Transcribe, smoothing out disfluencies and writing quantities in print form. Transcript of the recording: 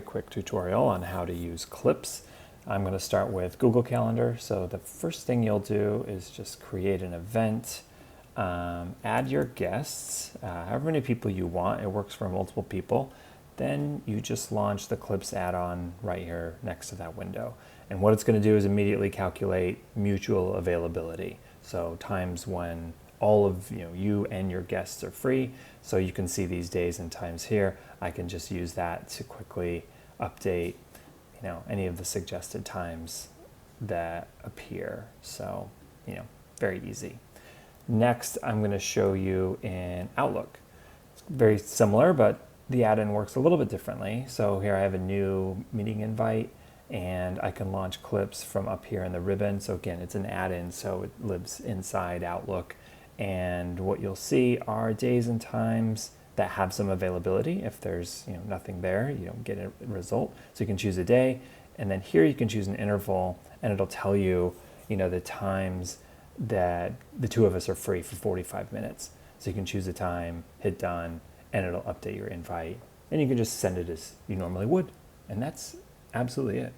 Quick tutorial on how to use Clipse. I'm going to start with Google Calendar. So the first thing you'll do is just create an event, add your guests, however many people you want. It works for multiple people. Then you just launch the Clipse add-on right here next to that window. And what it's going to do is immediately calculate mutual availability. So times when all of you and your guests are free. So you can see these days and times here. I can just use that to quickly update any of the suggested times that appear. So very easy. Next, I'm going to show you in Outlook. It's very similar, but the add-in works a little bit differently. So here I have a new meeting invite, and I can launch Clipse from up here in the ribbon. So again, it's an add-in, so it lives inside Outlook. And what you'll see are days and times that have some availability. If there's nothing there, you don't get a result. So you can choose a day, and then here you can choose an interval, and it'll tell you the times that the two of us are free for 45 minutes. So you can choose a time, hit done, and it'll update your invite. And you can just send it as you normally would. And that's absolutely it.